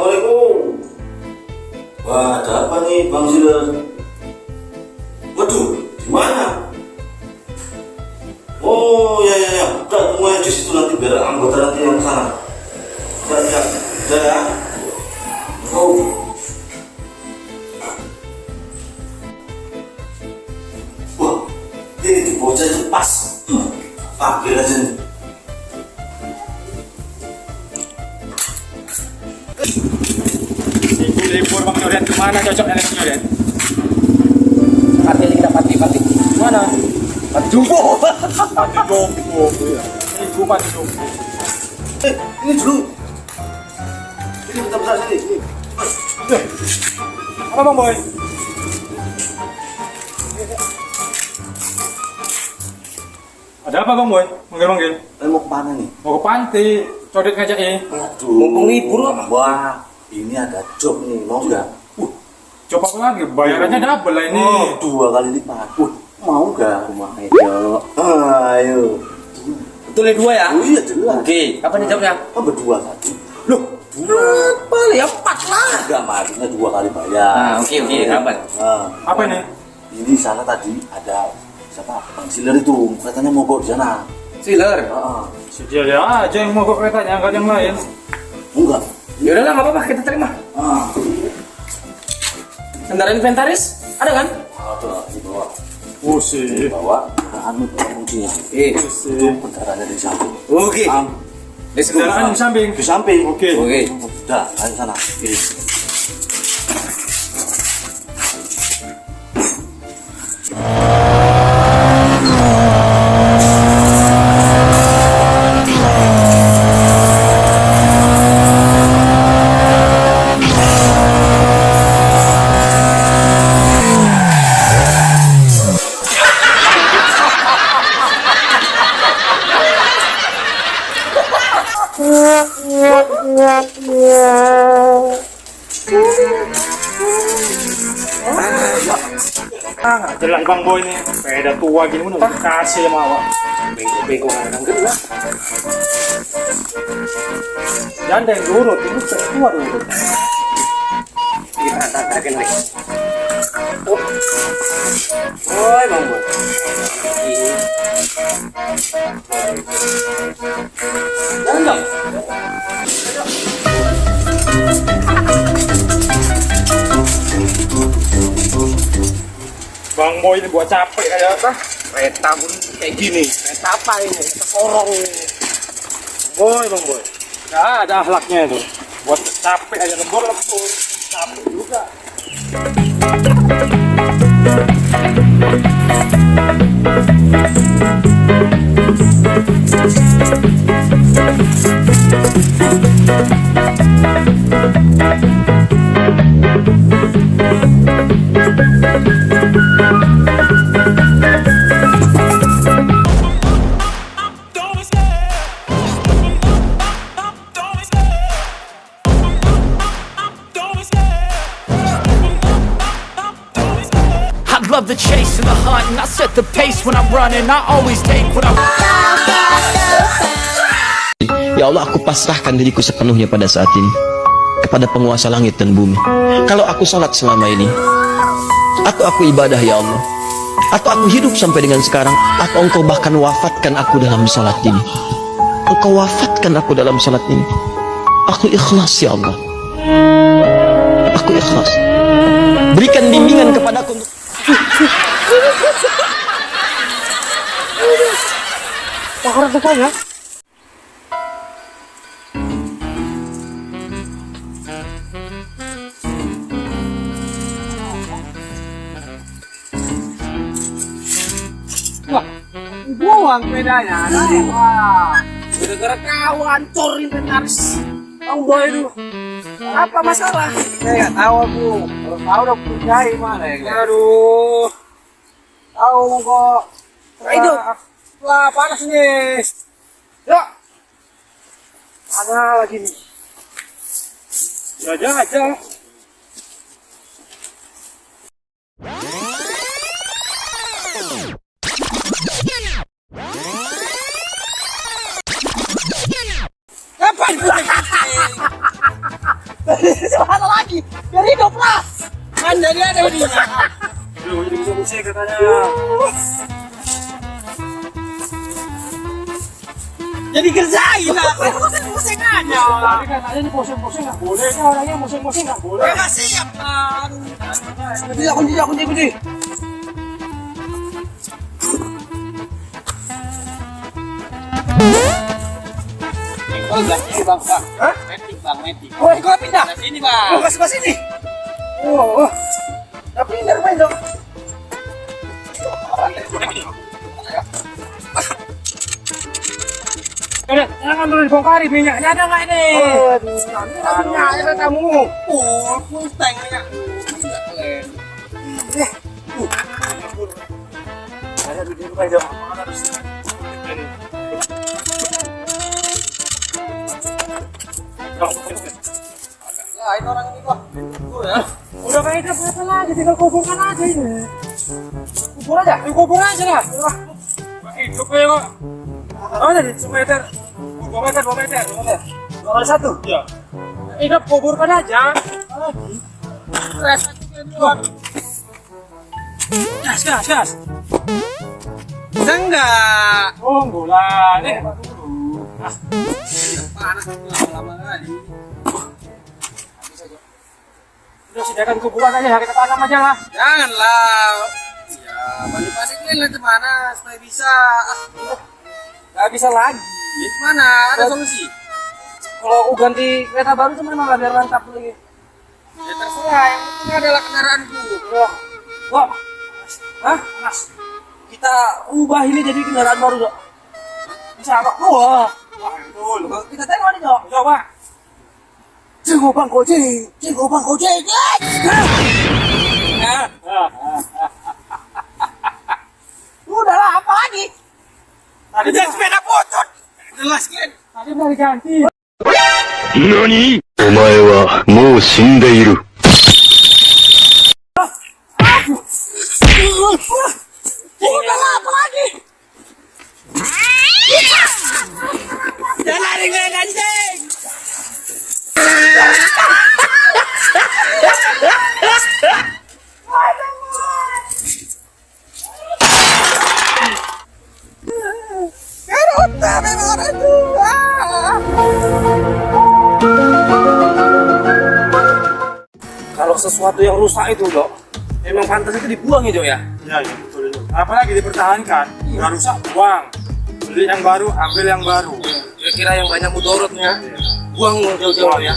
Assalamualaikum. Wah, ada apa nih Bang Ziller? Waduh, di mana? Oh ya. Udah tunggu aja di situ nanti biar anggota nanti yang sana. Udah ya. Oh. Wah, ini bocah itu pas. Panggil aja nih. Libur Bang Nurian kemana cocoknya Bang Nurian? Pati aja kita pati. Mana? Pati jumbo. Pati jompo. Ibu pati jompo. Ini dulu. Ini bentar sini. Apa Bang Boy? Ada apa Bang Boy? Manggil. Mau ke mana nih? Mau ke panti. Codet ngajakin. Aduh. Mumpung libur. Wah, ini ada job nih, mau nggak? Coba apa lagi? Bayarannya double lah ini. Oh, 2 kali lipat. Mau nggak? Ayo. Ayo. Betul dua ya? Oh iya jelas. Oke. Kapan nih jawabnya? Kan berdua tadi. Loh, apa ya 4 lah. Enggak, maksudnya 2 kali bayar. Nah, oke. Kapan? Nah, Apa ini? ini sana tadi ada siapa? Bang Ziller itu katanya mogok di sana. Sealer. Dia aja yang mau kok keretanya, nggak ada yang lain. Enggak. Ya udahlah, nggak apa-apa, kita terima. Kendaraan inventaris ada kan? Ada di bawah. Oh sih. Di bawah. Anu kuncinya. Itu kendaraannya di samping. Oke. Let's go. Kendaraan di samping. Di samping. Oke. Udah, ayo sana. Nggak jelas Bang Boy nih. Sepeda tua gini mana kasih sama awak. Bego kadang gila. Jangan yang nurut, itu sepeda tua dulu. Kita tatakin nih. Woi, Bang Boy. Ini. Jangan. Bang Boy ini buat capek kayak apa? Kereta pun kayak gini. Kereta apa ini? Kereta korong ini. Bang Boy. Nggak ada akhlaknya itu. Buat capek aja lembur. Capek juga. I love the chase and the hunt, and I set the pace when I'm running. I always take what I want. Ya Allah, aku pasrahkan diriku sepenuhnya pada saat ini kepada penguasa langit dan bumi. Kalau aku salat selama ini, atau aku ibadah ya Allah, atau aku hidup sampai dengan sekarang, atau engkau bahkan wafatkan aku dalam salat ini, engkau wafatkan aku dalam salat ini, aku ikhlas ya Allah, aku ikhlas. Berikan bimbingan kepadaku untuk Parah sekali ya. Wah, buang sepedanya. Wah, gara-gara kau hancur inventaris. Bang Boy itu. Apa masalah? Saya nggak tahu aku. Kalau tahu udah percaya mana ya? Aduh. Tahu kok. Itu. Wah, panas nih. Yuk. Ada lagi nih. Aja. Ngapain? Mana lagi? Biar hidup lah. Kan jadi ada ini. Aduh, jadi musik katanya. Jadi kerjain lah. Pusing aja. Tapi katanya ini posing-posing nggak boleh. Ini orangnya musik-musik nggak boleh. Ya nggak siap. Kunci. Oh, ganti bang. Hah? Meeting. Oh, kau pindah? Ke sini bang. Oh, ke sini. Oh. Tapi ini main dong. Jangan dulu dibongkari minyaknya ada nggak ini? Aduh, minyaknya kamu. Oh, full tank minyak. Nggak keren. Ada di rumah dong. Ya, ini orang ini kok. Ya. Udah kayak itu apa lagi? Tinggal kuburkan aja ini. Kubur aja? Kubur aja lah. Itu kayak kok. Oh, jadi 1 meter. 2 meter. 2 Iya. Ini kuburkan aja. Gas. Enggak. Oh, bola. Nih. Panas lama-lama kali. Udah sediakan kuburan aja, kita tanam aja lah. Janganlah. Ya, balik-balik nanti mana supaya bisa. Gak bisa lagi. Di mana? Ada solusi? Kalau aku ganti kereta baru tuh mana lah biar mantap lagi. Ya terserah, yang penting adalah kendaraanku. Wah, hah? Mas, kita ubah ini jadi kendaraan baru dok. Bisa apa? Wah, betul. Kita tengok nih dok. Coba. Cengobang Gojek. Udahlah, apa lagi? Tadi Udah sepeda putut. Jelas kan? tadi mau diganti. 何お前はもう死んでいる。 Udahlah, apa lagi? Jangan lari gue anjing. Garota memang itu. Kalau sesuatu yang rusak itu dok, memang pantas itu dibuang ya dok ya. Ya, betul itu. Apalagi dipertahankan, nggak rusak, buang. Beli yang baru, ambil yang baru. Kira-kira yang banyak mudorotnya, buang jauh-jauh ya.